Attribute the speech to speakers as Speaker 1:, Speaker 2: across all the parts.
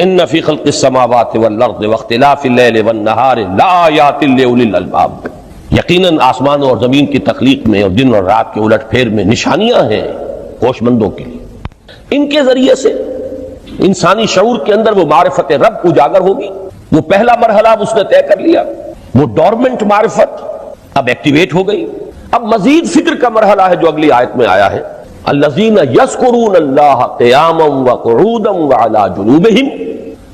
Speaker 1: ان فی خلق السماوات والارض واختلاف اللیل والنہار لآیات لأولی الالباب، یقیناً آسمانوں اور زمین کی تخلیق میں اور دن اور رات کے الٹ پھیر میں نشانیاں ہیں ہوش مندوں کے لیے۔ ان کے ذریعے سے انسانی شعور کے اندر وہ معرفت رب اجاگر ہوگی۔ وہ پہلا مرحلہ اب اس نے طے کر لیا، وہ ڈورمنٹ معرفت اب ایکٹیویٹ ہو گئی۔ اب مزید فکر کا مرحلہ ہے جو اگلی آیت میں آیا ہے، الذین یذکرون اللہ قیاما وقعودا وعلی جنوبہم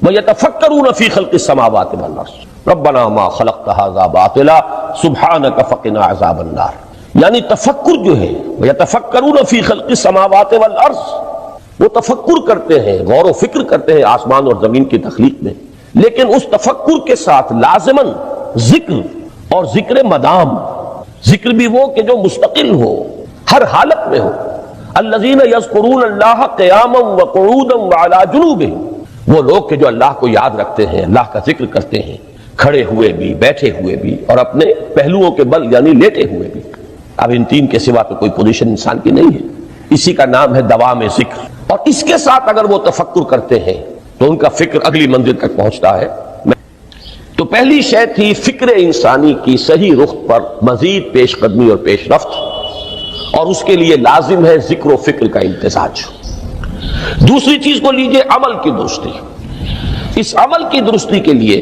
Speaker 1: ویتفکرون فی خلق السماوات والارض ربنا ما خلقت ھذا باطلا سبحانک فقنا عذاب النار۔ یعنی تفکر جو ہے، ویتفکرون فی خلق السماوات والارض، وہ تفکر کرتے ہیں، غور و فکر کرتے ہیں آسمان اور زمین کی تخلیق میں، لیکن اس تفکر کے ساتھ لازماً ذکر اور ذکر مدام، ذکر بھی وہ کہ جو مستقل ہو، ہر حالت میں ہو۔ الذین یذکرون اللہ قیاما وقعودا وعلی جنوبہم، وہ لوگ کہ جو اللہ کو یاد رکھتے ہیں، اللہ کا ذکر کرتے ہیں، کھڑے ہوئے بھی، بیٹھے ہوئے بھی، اور اپنے پہلوؤں کے بل یعنی لیٹے ہوئے بھی۔ اب ان تین کے سوا تو کوئی پوزیشن انسان کی نہیں ہے، اسی کا نام ہے دوام ذکر۔ اور اس کے ساتھ اگر وہ تفکر کرتے ہیں تو ان کا فکر اگلی منزل تک پہنچتا ہے۔ تو پہلی شے تھی فکر انسانی کی صحیح رخ پر مزید پیش قدمی اور پیش رفت، اور اس کے لیے لازم ہے ذکر و فکر کا امتزاج۔ دوسری چیز کو لیجئے عمل کی درستی۔ اس عمل کی درستی کے لیے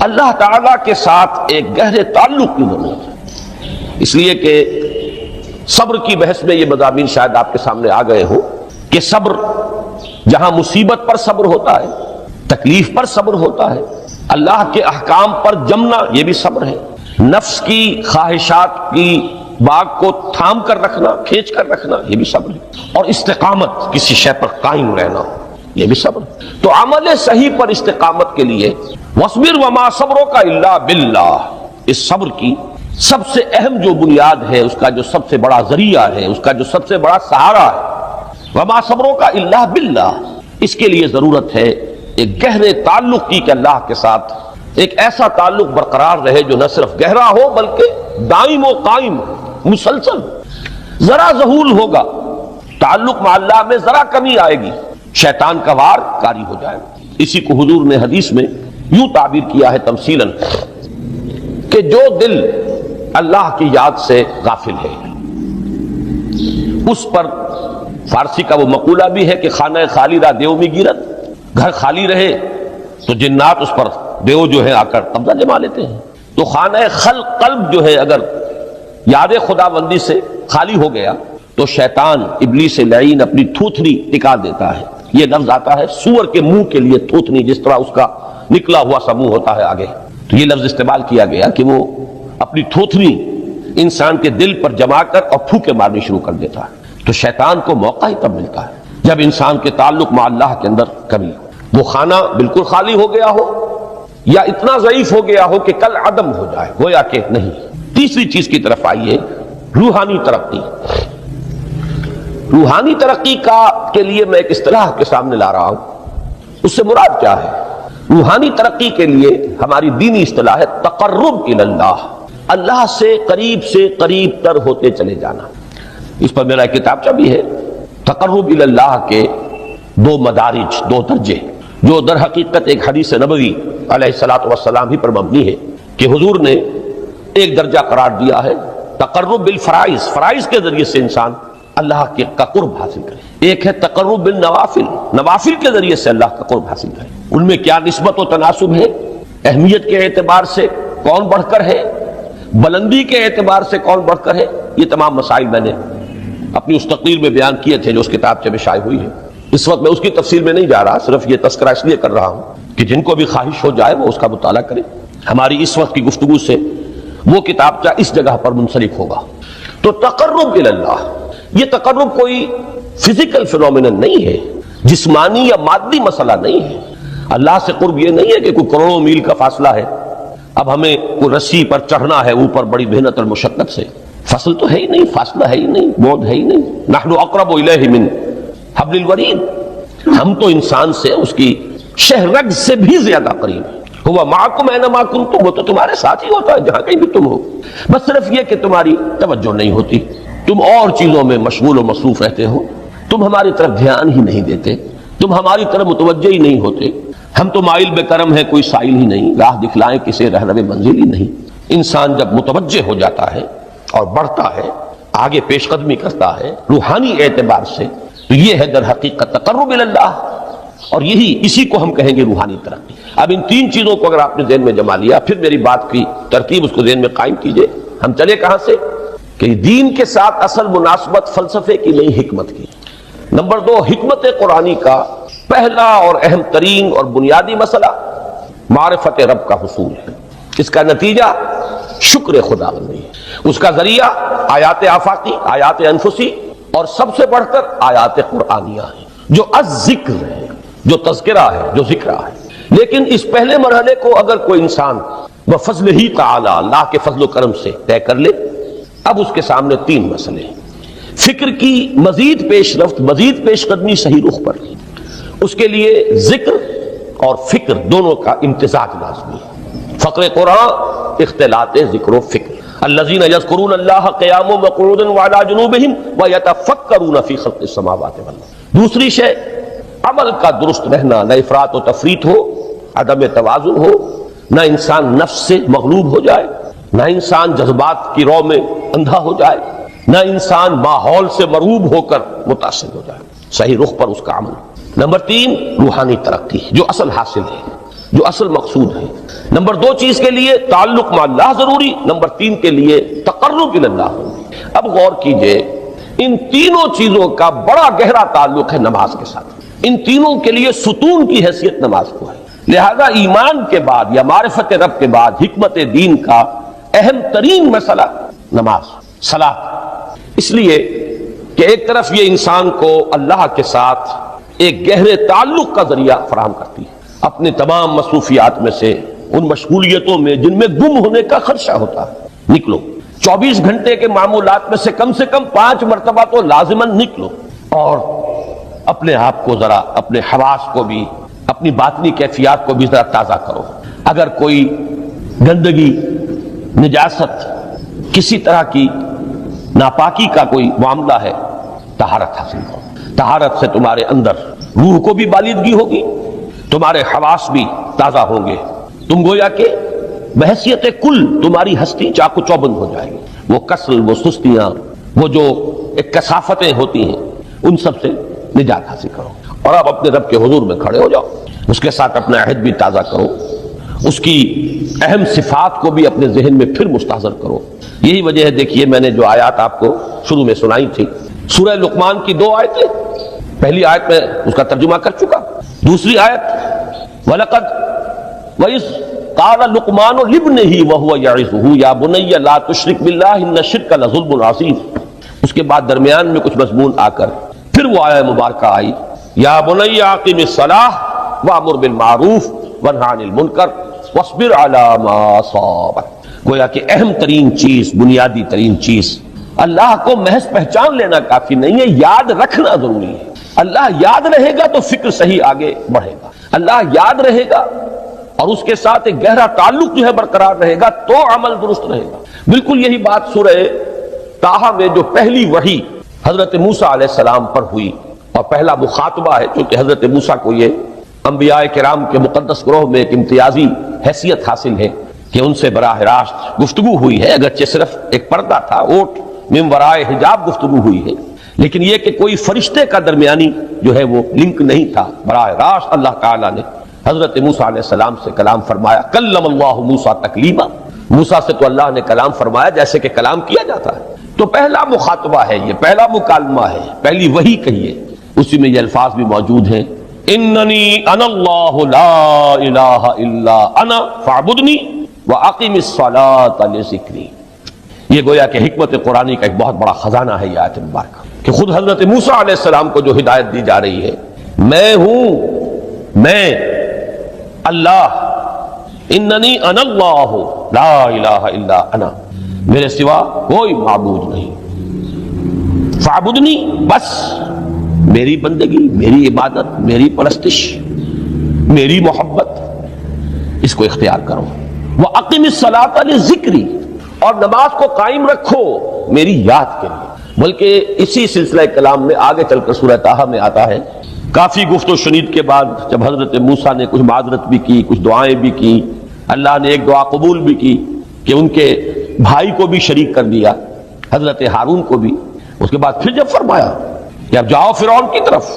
Speaker 1: اللہ تعالی کے ساتھ ایک گہرے تعلق کی ضرورت ہے، اس لیے کہ صبر کی بحث میں یہ مضامین شاید آپ کے سامنے آ گئے ہوں کہ صبر جہاں مصیبت پر صبر ہوتا ہے، تکلیف پر صبر ہوتا ہے، اللہ کے احکام پر جمنا یہ بھی صبر ہے، نفس کی خواہشات کی باغ کو تھام کر رکھنا، کھینچ کر رکھنا یہ بھی صبر ہے، اور استقامت کسی شے پر قائم رہنا یہ بھی صبر ہے۔ تو عمل صحیح پر استقامت کے لیے وَاصْبِرْ وَمَا صَبْرُكَ إِلَّا بِاللَّهِ، اس صبر کی سب سے اہم جو بنیاد ہے، اس کا جو سب سے بڑا ذریعہ ہے، اس کا جو سب سے بڑا سہارا ہے، وَمَا صَبْرُكَ إِلَّا بِاللَّهِ، اس کے لیے ضرورت ہے ایک گہرے تعلق کی کہ اللہ کے ساتھ ایک ایسا تعلق برقرار رہے جو نہ صرف گہرا ہو بلکہ دائم و قائم مسلسل۔ ذرا ذہول ہوگا تعلق مع اللہ میں، ذرا کمی آئے گی، شیطان کا وار کاری ہو جائے گا۔ اسی کو حضور نے حدیث میں یوں تعبیر کیا ہے تمثیلاً کہ جو دل اللہ کی یاد سے غافل ہے اس پر، فارسی کا وہ مقولہ بھی ہے کہ خانہ خالی را دیو میں گیرت، گھر خالی رہے تو جنات اس پر دیو جو ہے آ کر قبضہ جما لیتے ہیں۔ تو خانہ قلب جو ہے اگر یاد خدا بندی سے خالی ہو گیا تو شیطان ابلیس لعین اپنی تھوتھنی ٹکا دیتا ہے۔ یہ لفظ آتا ہے سور کے منہ کے لیے تھوتھنی، جس طرح اس کا نکلا ہوا سا منہ ہوتا ہے آگے، تو یہ لفظ استعمال کیا گیا کہ وہ اپنی تھوتھنی انسان کے دل پر جما کر اور پھوکے مارنی شروع کر دیتا ہے۔ تو شیطان کو موقع ہی تب ملتا ہے جب انسان کے تعلق مع اللہ کے اندر کمی ہو، وہ خانہ بالکل خالی ہو گیا ہو یا اتنا ضعیف ہو گیا ہو کہ کل عدم ہو جائے، گویا کہ نہیں۔ تیسری چیز کی طرف آئیے، روحانی ترقی۔ روحانی ترقی کے لیے میں ایک اصطلاح کے سامنے لا رہا ہوں، اس سے مراد کیا ہے؟ روحانی ترقی کے لیے ہماری دینی اصطلاح ہے تقرب الی اللہ، اللہ سے قریب تر ہوتے چلے جانا۔ اس پر میرا کتابچہ بھی ہے، تقرب الی اللہ کے دو مدارج، دو درجے، جو در حقیقت ایک حدیث نبوی علیہ الصلوۃ والسلام ہی پر مبنی ہے کہ حضور نے ایک درجہ قرار دیا ہے تقرب بالفرائض، فرائض کے ذریعے سے انسان اللہ کا قرب حاصل کرے۔ ایک ہے تقرب بالنوافل، نوافل کے ذریعے سے اللہ کا قرب حاصل کرے۔ ان میں کیا نسبت و تناسب ہے، اہمیت کے اعتبار سے کون بڑھ کر ہے، بلندی کے اعتبار سے کون بڑھ کر ہے، یہ تمام مسائل میں نے اپنی اس تقریر میں بیان کیے تھے جو اس کتابچے میں شائع ہوئی ہے۔ اس وقت میں اس کی تفصیل میں نہیں جا رہا، صرف یہ تذکرہ اس لیے کر رہا ہوں کہ جن کو بھی خواہش ہو جائے وہ اس کا مطالعہ کرے۔ ہماری اس وقت کی گفتگو سے وہ کتابچہ اس جگہ پر منسلک ہوگا۔ تو تقرب الی اللہ، یہ تقرب کوئی فزیکل فینومینن نہیں ہے، جسمانی یا مادی مسئلہ نہیں ہے۔ اللہ سے قرب یہ نہیں ہے کہ کوئی کروڑوں میل کا فاصلہ ہے، اب ہمیں کوئی رسی پر چڑھنا ہے اوپر بڑی محنت اور مشقت سے، فصل تو ہے ہی نہیں، فاصلہ ہے ہی نہیں، بعد ہے ہی نہیں۔ نحن اقرب الیہ من حبل الورید، ہم تو انسان سے اس کی شہرگ سے بھی زیادہ قریب ہیں۔ ہوا معکم اینما کنتم، وہ تو تمہارے ساتھ ہی ہوتا ہے جہاں کہیں بھی تم ہو، بس صرف یہ کہ تمہاری توجہ نہیں ہوتی، تم اور چیزوں میں مشغول و مصروف رہتے ہو، تم ہماری طرف دھیان ہی نہیں دیتے۔ تم ہماری طرف متوجہ ہی نہیں ہوتے، ہم تو مائل بے کرم ہے، کوئی سائل ہی نہیں، راہ دکھلائیں کسے رہنم منزل ہی نہیں۔ انسان جب متوجہ ہو جاتا ہے اور بڑھتا ہے، آگے پیش قدمی کرتا ہے روحانی اعتبار سے، تو یہ ہے در حقیقت تقرب اللہ، اور اسی کو ہم کہیں گے روحانی ترقی۔ اب ان تین چیزوں کو اگر آپ نے ذہن میں جما لیا، پھر میری بات کی ترتیب اس کو ذہن میں قائم کیجئے۔ ہم چلے کہاں سے؟ کہ دین کے ساتھ اصل مناسبت فلسفے کی نہیں، حکمت کی۔ نمبر 2، حکمت قرآنی کا پہلا اور اہم ترین اور بنیادی مسئلہ معرفت رب کا حصول ہے۔ اس کا نتیجہ شکر خداوندی ہے، اس کا ذریعہ آیات آفاقی، آیات انفسی، اور سب سے بڑھ کر آیات قرآنیہ ہیں جو الذکر ہے، جو تذکرہ ہے، جو ذکرہ ہے۔ لیکن اس پہلے مرحلے کو اگر کوئی انسان بفضل ہی تعالی، اللہ کے فضل و کرم سے طے کر لے، اب اس کے سامنے تین مسئلے ہیں۔ فکر کی مزید پیش رفت، مزید پیش قدمی صحیح رخ پر، اس کے لیے ذکر اور فکر دونوں کا امتزاج لازمی ہے۔ فقر قرآن اختلاط ذکر و فکر۔ الذین یذکرون اللہ قیاما وقعودا وعلی جنوبہم ویتفکرون فی خلق السماوات والارض۔ دوسری شے عمل کا درست رہنا، نہ افراط و تفریط ہو، عدم توازن ہو، نہ انسان نفس سے مغلوب ہو جائے، نہ انسان جذبات کی رو میں اندھا ہو جائے، نہ انسان ماحول سے مرعوب ہو کر متاثر ہو جائے، صحیح رخ پر اس کا عمل۔ نمبر 3، روحانی ترقی، جو اصل حاصل ہے، جو اصل مقصود ہے۔ نمبر 2 چیز کے لیے تعلق مع اللہ ضروری، نمبر 3 کے لیے تقرب الی اللہ ضروری۔ اب غور کیجئے، ان تینوں چیزوں کا بڑا گہرا تعلق ہے نماز کے ساتھ۔ ان تینوں کے لیے ستون کی حیثیت نماز کو ہے، لہذا ایمان کے بعد یا معرفت رب کے بعد حکمت دین کا اہم ترین مسئلہ نماز، صلاۃ۔ اس لیے کہ ایک طرف یہ انسان کو اللہ کے ساتھ ایک گہرے تعلق کا ذریعہ فراہم کرتی ہے، اپنے تمام مصروفیات میں سے، ان مشغولیتوں میں جن میں گم ہونے کا خدشہ ہوتا ہے، نکلو۔ 24 گھنٹے کے معمولات میں سے کم 5 مرتبہ تو لازماً نکلو، اور اپنے آپ کو ذرا، اپنے حواس کو بھی، اپنی باطنی کیفیات کو بھی ذرا تازہ کرو۔ اگر کوئی گندگی، نجاست، کسی طرح کی ناپاکی کا کوئی معاملہ ہے، طہارت حاصل کرو۔ طہارت سے تمہارے اندر روح کو بھی بالیدگی ہوگی، تمہارے حواس بھی تازہ ہوں گے، تم گویا کہ بحیثیت کل تمہاری ہستی چاق و چوبند ہو جائے گی۔ وہ کسل، وہ سستیاں، وہ جو ایک کثافتیں ہوتی ہیں، ان سب سے نجات حاصل کرو، اور اب اپنے رب کے حضور میں کھڑے ہو جاؤ، اس کے ساتھ اپنا عہد بھی تازہ کرو، اس کی اہم صفات کو بھی اپنے ذہن میں پھر مستحضر کرو۔ یہی وجہ ہے، دیکھیے میں نے جو آیات آپ کو شروع میں سنائی تھی، سورہ لقمان کی 2 آیتیں، پہلی آیت میں اس کا ترجمہ کر چکا، دوسری آیت وَلَقَدْ وَإِذْ قَالَ لُقْمَانُ لِابْنِهِ وَهُوَ يَعِظُهُ يَا بُنَيَّ لَا تُشْرِكْ بِاللَّهِ إِنَّ الشِّرْكَ لَظُلْمٌ عَظِيمٌ۔ اس کے بعد درمیان میں کچھ مضمون آ کر پھر وہ آیہ مبارکہ آئی، یا بنی اقم الصلاۃ وامر بالمعروف وانہی عن المنکر واصبر علی ما اصابک۔ گویا کہ اہم ترین چیز، بنیادی ترین چیز، اللہ کو محض پہچان لینا کافی نہیں ہے، یاد رکھنا ضروری ہے۔ اللہ یاد رہے گا تو فکر صحیح آگے بڑھے گا، اللہ یاد رہے گا اور اس کے ساتھ ایک گہرا تعلق جو ہے برقرار رہے گا تو عمل درست رہے گا۔ بالکل یہی بات سورہ طٰہٰ میں جو پہلی وحی حضرت موسیٰ علیہ السلام پر ہوئی، اور پہلا مخاطبہ ہے، چونکہ حضرت موسیٰ کو یہ انبیاء کرام کے مقدس گروہ میں ایک امتیازی حیثیت حاصل ہے کہ ان سے براہ راست گفتگو ہوئی ہے، اگرچہ صرف ایک پردہ تھا، اوٹ من ورائے حجاب گفتگو ہوئی ہے، لیکن یہ کہ کوئی فرشتے کا درمیانی جو ہے وہ لنک نہیں تھا، براہ راست اللہ تعالیٰ نے حضرت موسیٰ علیہ السلام سے کلام فرمایا۔ کلم اللہ موسیٰ تکلیما، موسیٰ سے تو اللہ نے کلام فرمایا جیسے کہ کلام کیا جاتا ہے۔ تو پہلا مخاطبہ ہے، یہ پہلا مکالمہ ہے، پہلی وحی کہیے، اسی میں یہ الفاظ بھی موجود ہیں، اننی انا اللہ لا الہ الا انا فاعبدنی واقم الصلاۃ لذکری۔ یہ گویا کہ حکمت قرآنی کا ایک بہت بڑا خزانہ ہے یہ آیت مبارکہ، کہ خود حضرت موسیٰ علیہ السلام کو جو ہدایت دی جا رہی ہے، میں ہوں، میں اللہ، اننی انا اللہ لا الہ الا انا، میرے سوا کوئی معبود نہیں، فاعبدنی، بس میری بندگی، میری عبادت، میری پرستش، میری محبت، اس کو اختیار کرو۔ وَأَقِمِ الصَّلَاةَ لِذِكْرِي، اور نماز کو قائم رکھو میری یاد کے لیے۔ بلکہ اسی سلسلہ کلام میں آگے چل کر سورہ طٰہٰ میں آتا ہے کافی گفت و شنید کے بعد جب حضرت موسیٰ نے کچھ معذرت بھی کی، کچھ دعائیں بھی کی، اللہ نے ایک دعا قبول بھی کی کہ ان کے بھائی کو بھی شریک کر دیا، حضرت ہارون کو بھی۔ اس کے بعد پھر جب فرمایا کہ اب جاؤ فرعون کی طرف،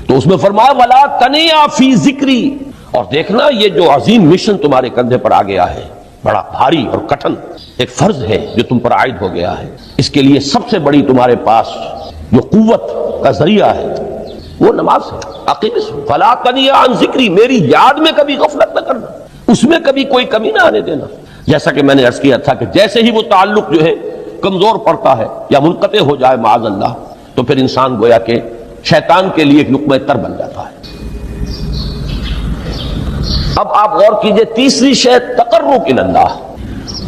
Speaker 1: تو اس میں فرمایا وَلَا تَنِيَا فِي ذِكْرِي، اور دیکھنا یہ جو عظیم مشن تمہارے کندھے پر آ گیا ہے، بڑا بھاری اور کٹھن ایک فرض ہے جو تم پر عائد ہو گیا ہے، اس کے لیے سب سے بڑی تمہارے پاس جو قوت کا ذریعہ ہے وہ نماز ہے۔ اقیم فَلَا تَنِيَا عَنْ ذِكْرِي، میری یاد میں کبھی غفلت نہ کرنا، اس میں کبھی کوئی کمی نہ آنے دینا۔ جیسا کہ میں نے عرض کیا تھا کہ جیسے ہی وہ تعلق جو ہے کمزور پڑتا ہے یا منقطع ہو جائے معاذ اللہ، تو پھر انسان گویا کہ شیطان کے لیے ایک لقمہ تر بن جاتا ہے۔ اب آپ غور کیجئے، تیسری شے تقرب الی اللہ،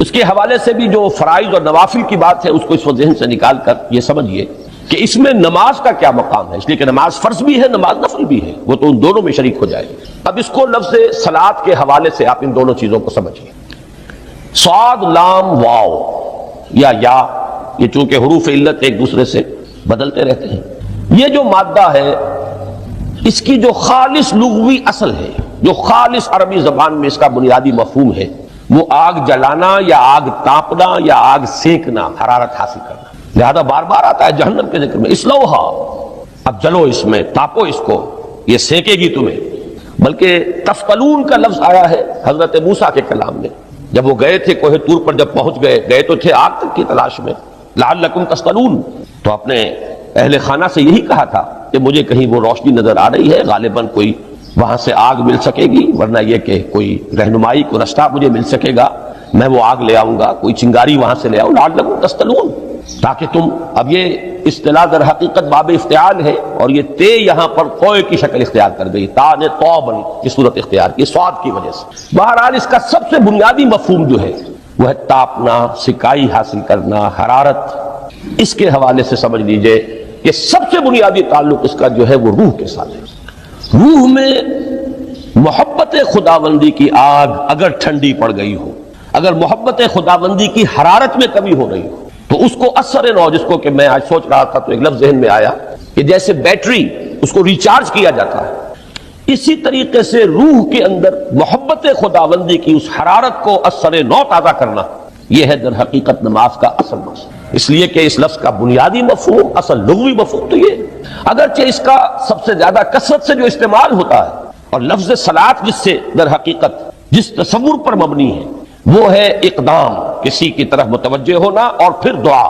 Speaker 1: اس کے حوالے سے بھی جو فرائض اور نوافل کی بات ہے اس کو اس وقت ذہن سے نکال کر یہ سمجھیے کہ اس میں نماز کا کیا مقام ہے، اس لیے کہ نماز فرض بھی ہے، نماز نفل بھی ہے، وہ تو ان دونوں میں شریک ہو جائے گی۔ اب اس کو لفظ صلاۃ کے حوالے سے آپ ان دونوں چیزوں کو سمجھیے۔ صاد لام واو یا یہ چونکہ حروف علت ایک دوسرے سے بدلتے رہتے ہیں، یہ جو مادہ ہے اس کی جو خالص لغوی اصل ہے، جو خالص عربی زبان میں اس کا بنیادی مفہوم ہے، وہ آگ جلانا یا آگ تاپنا یا آگ سینکنا، حرارت حاصل کرنا۔ لہذا بار بار آتا ہے جہنم کے ذکر میں اسلوہا، اب جلو اس میں، تاپو اس کو، یہ سینکے گی تمہیں۔ بلکہ تسقلون کا لفظ آیا ہے حضرت موسیٰ کے کلام میں، جب وہ گئے تھے کوہ طور پر، جب پہنچ گئے تو تھے آگ تک کی تلاش میں، لعلکم تسقلون، تو اپنے اہل خانہ سے یہی کہا تھا کہ مجھے کہیں وہ روشنی نظر آ رہی ہے، غالباً کوئی وہاں سے آگ مل سکے گی، ورنہ یہ کہ کوئی رہنمائی کو رستہ مجھے مل سکے گا، میں وہ آگ لے آؤں گا، کوئی چنگاری وہاں سے لے آؤں، لعلکم تسقلون، تاکہ تم، اب یہ اصطلاح در حقیقت باب افتعال ہے، اور یہ تے یہاں پر کوئے کی شکل اختیار کر گئی، تا نے توبن کی صورت اختیار کی سواد کی وجہ سے۔ بہرحال اس کا سب سے بنیادی مفہوم جو ہے وہ ہے تاپنا، سکائی حاصل کرنا، حرارت۔ اس کے حوالے سے سمجھ لیجئے یہ سب سے بنیادی تعلق اس کا جو ہے وہ روح کے ساتھ ہے۔ روح میں محبت خداوندی کی آگ اگر ٹھنڈی پڑ گئی ہو، اگر محبت خداوندی کی حرارت میں کمی ہو رہی ہو، تو اس کو اثر نو، جس کو کہ میں آج سوچ رہا تھا تو ایک لفظ ذہن میں آیا کہ جیسے بیٹری اس کو ریچارج کیا جاتا ہے، اسی طریقے سے روح کے اندر محبت خداوندی کی اس حرارت کو اثر نو تازہ کرنا، یہ ہے در حقیقت نماز کا اصل مقصد۔ اس لیے کہ اس لفظ کا بنیادی مفہوم، اصل لغوی مفہوم تو یہ، اگرچہ اس کا سب سے زیادہ کثرت سے جو استعمال ہوتا ہے، اور لفظ صلاۃ جس سے در حقیقت جس تصور پر مبنی ہے وہ ہے اقدام، کسی کی طرف متوجہ ہونا، اور پھر دعا۔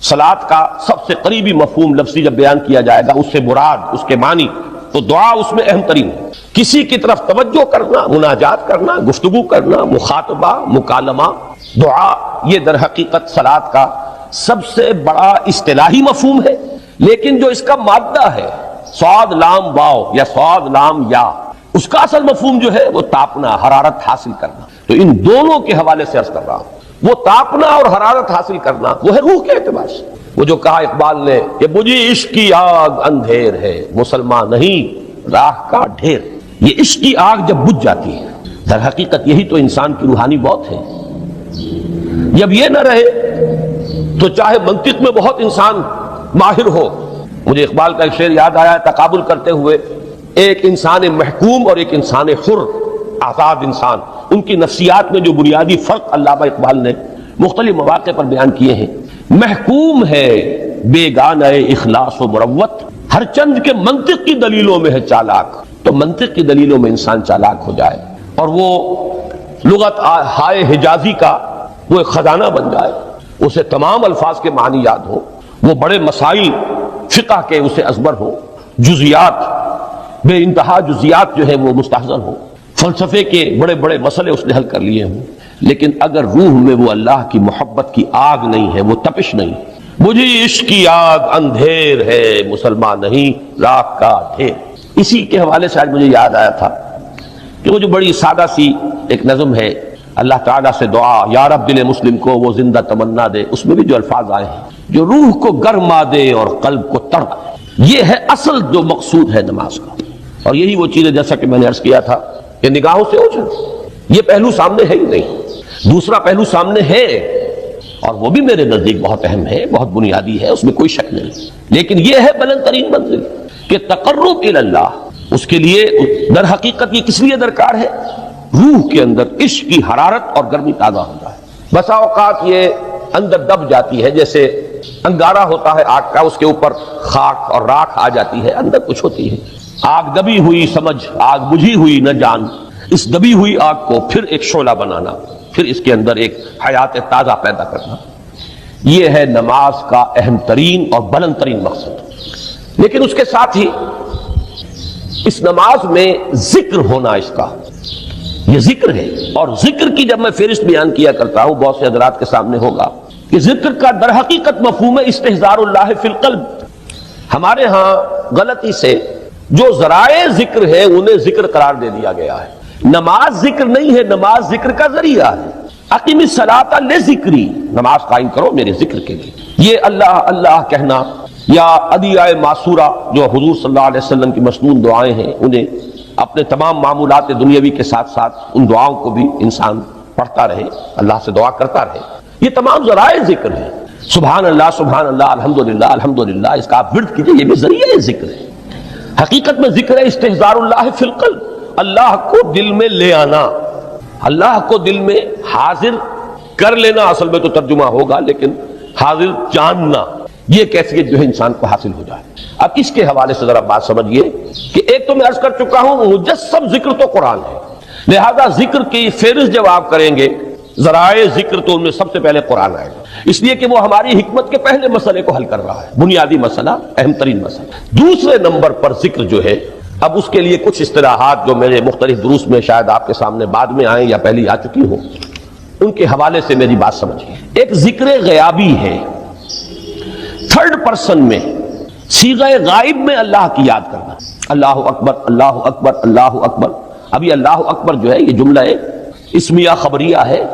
Speaker 1: صلاۃ کا سب سے قریبی مفہوم لفظی جب بیان کیا جائے گا، اس سے مراد، اس کے معنی، تو دعا اس میں اہم ترین ہے۔ کسی کی طرف توجہ کرنا، مناجات کرنا، گفتگو کرنا، مخاطبہ، مکالمہ، دعا، یہ در حقیقت صلاۃ کا سب سے بڑا اصطلاحی مفہوم ہے۔ لیکن جو اس کا مادہ ہے، صاد لام واو یا صاد لام یا، اس کا اصل مفہوم جو ہے وہ تاپنا، حرارت حاصل کرنا۔ تو ان دونوں کے حوالے سے عرض کر رہا ہوں، وہ تاپنا اور حرارت حاصل کرنا وہ ہے روح کے اعتبار سے۔ وہ جو کہا اقبال نے کہ مجھے عشق کی آگ اندھیر ہے، مسلمان نہیں راہ کا ڈھیر۔ یہ عشق کی آگ جب بجھ جاتی ہے، در حقیقت یہی تو انسان کی روحانی موت ہے۔ جب یہ نہ رہے تو چاہے منطق میں بہت انسان ماہر ہو، مجھے اقبال کا ایک شعر یاد آیا تقابل کرتے ہوئے، ایک انسان محکوم اور ایک انسان حر، آزاد انسان، ان کی نفسیات میں جو بنیادی فرق علامہ اقبال نے مختلف مواقع پر بیان کیے ہیں۔ محکوم ہے بیگانہ اخلاص و مروت، ہر چند کے منطق کی دلیلوں میں ہے چالاک، تو منطق کی دلیلوں میں انسان چالاک ہو جائے اور وہ لغت ہائے حجازی کا وہ ایک خزانہ بن جائے، اسے تمام الفاظ کے معنی یاد ہو، وہ بڑے مسائل فقہ کے اسے ازبر ہو، جزیات، بے انتہا جزیات جو ہے وہ مستحضر ہو، فلسفے کے بڑے بڑے مسئلے اس نے حل کر لیے ہوں، لیکن اگر روح میں وہ اللہ کی محبت کی آگ نہیں ہے، وہ تپش نہیں، مجھے عشق کی آگ اندھیر ہے، مسلمان نہیں راہ کا ڈھیر۔ اسی کے حوالے سے آج مجھے یاد آیا تھا کہ وہ جو بڑی سادہ سی ایک نظم ہے، اللہ تعالیٰ سے دعا یا رب دل مسلم کو وہ زندہ تمنا دے، اس میں بھی جو الفاظ آئے ہیں، جو روح کو گرما دے اور قلب کو تڑپا دے، یہ ہے اصل جو مقصود ہے نماز کا۔ اور یہی وہ چیز ہے جیسا کہ میں نے عرض کیا تھا کہ نگاہوں سے اوجھل، یہ پہلو سامنے ہے ہی نہیں، دوسرا پہلو سامنے ہے اور وہ بھی میرے نزدیک بہت اہم ہے، بہت بنیادی ہے، اس میں کوئی شک نہیں، لیکن یہ ہے بلند ترین منزل کہ تقرب الی اللہ، اس کے لیے در حقیقت یہ کس لیے درکار ہے؟ روح کے اندر عشق کی حرارت اور گرمی تازہ ہو جائے۔ بسا اوقات یہ اندر دب جاتی ہے، جیسے انگارہ ہوتا ہے آگ کا، اس کے اوپر خاک اور راکھ آ جاتی ہے، اندر کچھ ہوتی ہے۔ آگ دبی ہوئی سمجھ، آگ بجھی ہوئی نہ جان، اس دبی ہوئی آگ کو پھر ایک شعلہ بنانا، پھر اس کے اندر ایک حیات تازہ پیدا کرنا، یہ ہے نماز کا اہم ترین اور بلند ترین مقصد۔ لیکن اس کے ساتھ ہی اس نماز میں ذکر ہونا، اس کا یہ ذکر ہے، اور ذکر کی جب میں فہرست بیان کیا کرتا ہوں بہت سے حضرات کے سامنے ہوگا کہ ذکر کا در حقیقت مفہوم ہے استحضار اللہ فی القلب۔ ہمارے ہاں غلطی سے جو ذرائع ذکر ہے انہیں ذکر قرار دے دیا گیا ہے۔ نماز ذکر نہیں ہے، نماز ذکر کا ذریعہ ہے۔ اقیم الصلاۃ لذکری، نماز قائم کرو میرے ذکر کے لیے۔ یہ اللہ اللہ کہنا یا ادعیہ معصورہ جو حضور صلی اللہ علیہ وسلم کی مسنون دعائیں ہیں، انہیں اپنے تمام معمولات دنیاوی کے ساتھ ساتھ ان دعاؤں کو بھی انسان پڑھتا رہے، اللہ سے دعا کرتا رہے، یہ تمام ذرائع ذکر ہیں۔ سبحان اللہ الحمدللہ الحمدللہ، اس کا آپ ورد کیجئے، یہ بھی ذریعہ ذکر ہے۔ حقیقت میں ذکر ہے استحضار اللہ فی القلب، اللہ کو دل میں لے آنا، اللہ کو دل میں حاضر کر لینا، اصل میں تو ترجمہ ہوگا، لیکن حاضر جاننا، یہ کیفیت جو ہے انسان کو حاصل ہو جائے۔ اب اس کے حوالے سے ذرا بات سمجھیے کہ ایک تو میں عرض کر چکا ہوں مجسم ذکر تو قرآن ہے، لہذا ذکر کی فہرست جب آپ کریں گے ذرائع ذکر تو ان میں سب سے پہلے قرآن آئے گا، اس لیے کہ وہ ہماری حکمت کے پہلے مسئلے کو حل کر رہا ہے، بنیادی مسئلہ، اہم ترین مسئلہ۔ دوسرے نمبر پر ذکر جو ہے، اب اس کے لیے کچھ اصطلاحات جو میرے مختلف دروس میں شاید آپ کے سامنے بعد میں آئیں یا پہلی آ چکی ہوں، ان کے حوالے سے میری بات سمجھیے۔ ایک ذکر غیابی ہے، تھرڈ پرسن میں، صیغہ غائب میں اللہ کی یاد کرنا، اللہ اکبر اللہ اکبر اللہ اکبر۔ ابھی اللہ اکبر جو ہے یہ جملہ اسمیہ خبریہ ہے،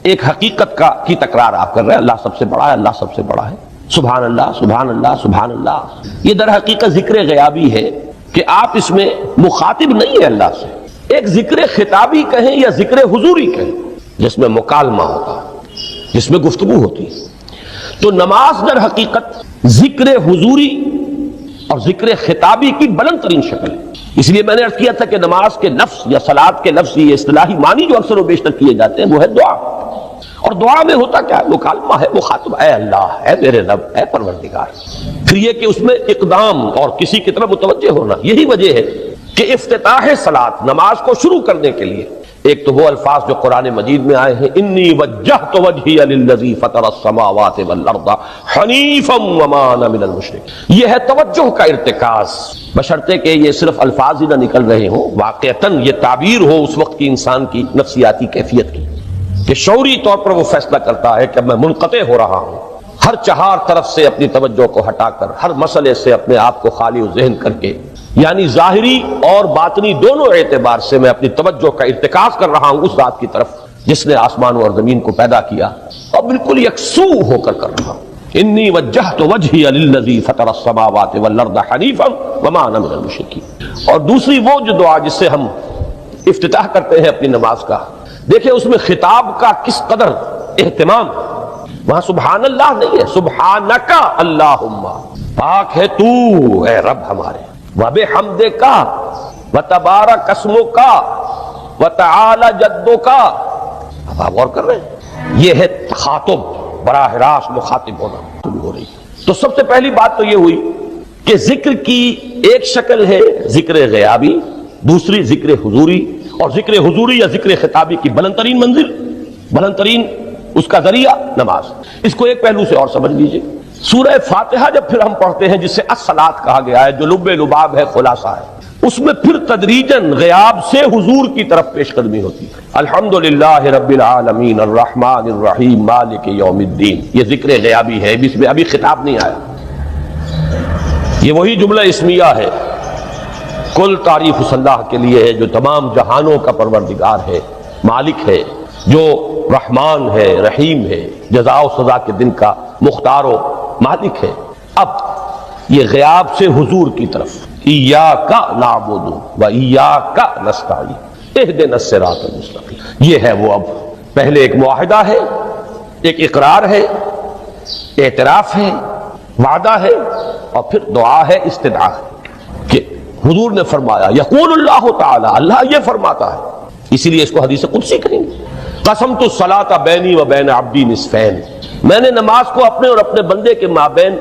Speaker 1: ایک حقیقت کی تکرار آپ کر رہے ہیں، اللہ سب سے بڑا ہے، اللہ سب سے بڑا ہے، سبحان اللہ سبحان اللہ سبحان اللہ۔ یہ در حقیقت ذکر غیابی ہے کہ آپ اس میں مخاطب نہیں ہے اللہ سے، ایک ذکر خطابی کہیں یا ذکر حضوری کہیں، جس میں مکالمہ ہوتا ہے، جس میں گفتگو ہوتی ہے۔ تو نماز در حقیقت ذکر حضوری اور ذکر خطابی کی بلند ترین شکل ہے۔ اس لیے میں نے عرض کیا تھا کہ نماز کے لفظ یا صلاۃ کے لفظ، یہ اصطلاحی معنی جو اکثر و بیشتر کیے جاتے ہیں وہ ہے دعا، اور دعا میں ہوتا کیا ہے؟ مکالمہ ہے، مخاطب، اے اللہ، اے میرے رب، اے پروردگار۔ پھر یہ کہ اس میں اقدام اور کسی کی طرف متوجہ ہونا، یہی وجہ ہے کہ افتتاح صلاۃ، نماز کو شروع کرنے کے لیے ایک تو وہ الفاظ جو قرآن مجید میں آئے ہیں، انی وجہت وجہی للذی فطر السماوات والارض حنیفا وما انا من المشرکین، یہ ہے توجہ کا ارتکاز، بشرطے کہ یہ صرف الفاظ ہی نہ نکل رہے ہوں، واقعتاً یہ تعبیر ہو اس وقت کی انسان کی نفسیاتی کیفیت کی، کہ شعوری طور پر وہ فیصلہ کرتا ہے کہ میں منقطع ہو رہا ہوں، ہر چہار طرف سے اپنی توجہ کو ہٹا کر، ہر مسئلے سے اپنے آپ کو خالی و ذہن کر کے، یعنی ظاہری اور باطنی دونوں اعتبار سے میں اپنی توجہ کا ارتکاز کر رہا ہوں اس ذات کی طرف جس نے آسمانوں اور زمین کو پیدا کیا، اور بالکل یکسو ہو کر رہا ہوں۔ انی وجہت وجہی للذی فطر السماوات والارض حنیفا وما انا من المشرکین۔ اور دوسری وہ جو دعا جس سے ہم افتتاح کرتے ہیں اپنی نماز کا، دیکھیں اس میں خطاب کا کس قدر اہتمام، وہاں سبحان اللہ نہیں ہے، سبحانک اللہم، پاک ہے تو اے رب ہمارے، وَبِحَمْدِكَ وَتَبَارَكَ اسْمُكَ وَتَعَالَى جَدُّكَ۔ اب آپ غور کر رہے ہیں، یہ ہے تخاطب، براہ راست مخاطب ہونا ہو رہی ہے۔ تو سب سے پہلی بات تو یہ ہوئی کہ ذکر کی ایک شکل ہے ذکر غیابی، دوسری ذکر حضوری، اور ذکر حضوری یا ذکر خطابی کی بلند ترین منزل، بلند ترین اس کا ذریعہ نماز۔ اس کو ایک پہلو سے اور سمجھ لیجئے، سورہ فاتحہ جب پھر ہم پڑھتے ہیں جس سے الصلاۃ کہا گیا ہے، جو لب لباب ہے، خلاصہ ہے، اس میں پھر تدریجاً غیاب سے حضور کی طرف پیش قدمی ہوتی ہے۔ الحمدللہ رب العالمین الرحمن الرحیم مالک یوم الدین، یہ ذکر غیابی ہے، اس میں ابھی خطاب نہیں آیا، یہ وہی جملہ اسمیہ ہے۔ کل تعریف اس اللہ کے لیے ہے جو تمام جہانوں کا پروردگار ہے، مالک ہے، جو رحمان ہے، رحیم ہے، جزا و سزا کے دن کا مختار و مالک ہے۔ اب یہ غیاب سے حضور کی طرف، ایاک نعبد و ایاک نستعین اہدنا الصراط المستقیم، یہ ہے وہ۔ اب پہلے ایک معاہدہ ہے، ایک اقرار ہے، اعتراف ہے، وعدہ ہے، اور پھر دعا ہے، استدعا ہے کہ حضور نے فرمایا یقول اللہ تعالی، اللہ یہ فرماتا ہے، اسی لیے اس کو حدیث قدسی کہیں گے۔ قسمت الصلاۃ بینی و بین عبدی نصفین، میں نے نماز کو اپنے اور اپنے بندے کے مابین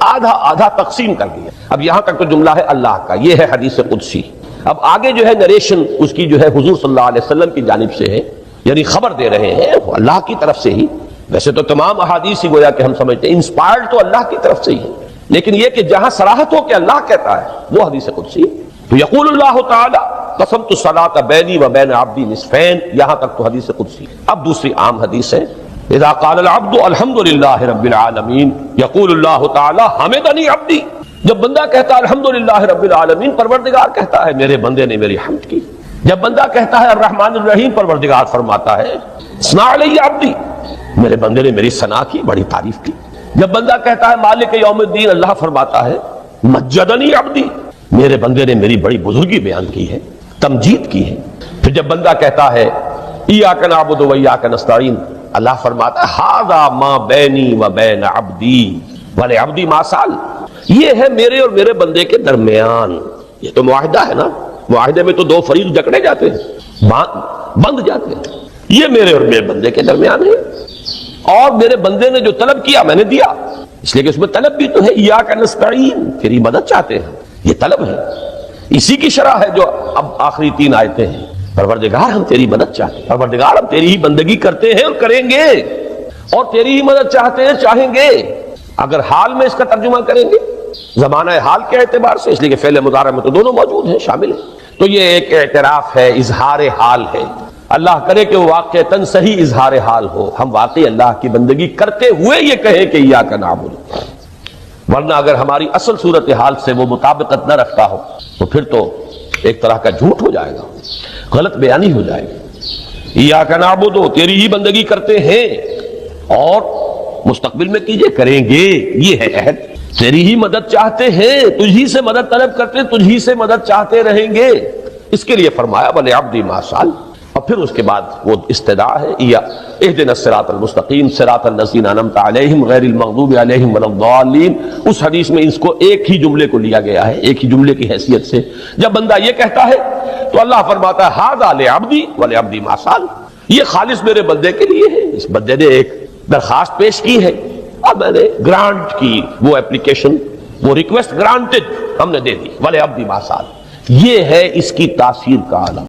Speaker 1: آدھا آدھا تقسیم کر دیا۔ اب یہاں تک تو جملہ ہے اللہ کا، یہ ہے حدیث قدسی۔ اب آگے جو ہے نریشن اس کی جو ہے حضور صلی اللہ علیہ وسلم کی جانب سے ہے، یعنی خبر دے رہے ہیں اللہ کی طرف سے ہی۔ ویسے تو تمام احادیث ہی گویا کہ ہم سمجھتے ہیں انسپائرڈ تو اللہ کی طرف سے ہی ہے، لیکن یہ کہ جہاں صراحت ہو کہ اللہ کہتا ہے وہ حدیث قدسی ہے۔ تو یقول اللہ تعالی قسمت الصلاۃ بینی و بین عبدی نصفین، یہاں تک تو حدیث قدسی۔ اب دوسری عام حدیث ہے، اذا قال العبد الحمد للہ رب العالمین یقول اللہ تعالی حمدنی عبدی، جب بندہ کہتا ہے الحمدللہ رب العالمین، پروردگار کہتا ہے میرے بندے نے میری حمد کی۔ جب بندہ کہتا ہے الرحمن الرحیم، پروردگار فرماتا ہے ثنا علی عبدی، میرے بندے نے میری ثنا کی، بڑی تعریف کی۔ جب بندہ کہتا ہے مالک یوم الدین، اللہ فرماتا ہے مجدنی عبدی، میرے بندے نے میری بڑی بزرگی بیان کی ہے، تمجید کی ہے۔ پھر جب بندہ کہتا ہے ایاک نعبد و ایاک نستعین، اللہ فرماتا ہے ھذا ما بینی و بین عبدی ولعبدی ما سأل، یہ ہے میرے اور میرے بندے کے درمیان۔ یہ تو معاہدہ ہے نا، معاہدے میں تو دو فریق جکڑے جاتے ہیں، بند جاتے ہیں، یہ میرے اور میرے بندے کے درمیان ہے، اور میرے بندے نے جو طلب کیا میں نے دیا، اس لیے کہ اس میں طلب بھی تو ہے، ایاک نستعین، تیری مدد چاہتے ہیں، یہ طلب ہے۔ اسی کی شرح ہے جو اب آخری تین آیتیں ہیں، پروردگار ہم تیری مدد چاہتے ہیں، پروردگار ہم تیری ہی بندگی کرتے ہیں اور کریں گے، اور تیری ہی مدد چاہتے ہیں، چاہیں گے۔ اگر حال میں اس کا ترجمہ کریں گے زمانہ حال کے اعتبار سے، اس لیے کہ فعل مضارع میں تو دونوں موجود ہیں، شامل ہیں، تو یہ ایک اعتراف ہے، اظہار حال ہے۔ اللہ کرے کہ وہ واقعتاً صحیح اظہار حال ہو، ہم واقعی اللہ کی بندگی کرتے ہوئے یہ کہیں کہ ایاک نعبد، ورنہ اگر ہماری اصل صورتحال سے وہ مطابقت نہ رکھتا ہو تو پھر تو ایک طرح کا جھوٹ ہو جائے گا، غلط بیانی ہو جائے گی۔ ایاک نعبد، تیری ہی بندگی کرتے ہیں، اور مستقبل میں کیجئے، کریں گے، یہ ہے عہد۔ تیری ہی مدد چاہتے ہیں، تجھی سے مدد طلب کرتے، تجھی سے مدد چاہتے رہیں گے، اس کے لیے فرمایا وَلِعَبْدِ مَا سَأَلَ۔ اور پھر اس کے بعد وہ استدعاء ہے، اهدنا الصراط المستقیم صراط الذین انعمت علیہم غیر المغضوب علیہم ولا الضالین۔ اس حدیث میں اس کو ایک ہی جملے کو لیا گیا ہے، ایک ہی جملے کی حیثیت سے۔ جب بندہ یہ کہتا ہے تو اللہ فرماتا ہے ھذا لعبدی ولعبدی ما سأل، یہ خالص میرے بندے کے لیے ہے۔ اس بندے نے ایک درخواست پیش کی ہے اور میں نے گرانٹ کی، وہ اپلیکیشن، وہ ریکویسٹ گرانٹڈ، ہم نے دے دی، ولعبدی ما سأل۔ یہ ہے اس کی تاثیر کا عالم۔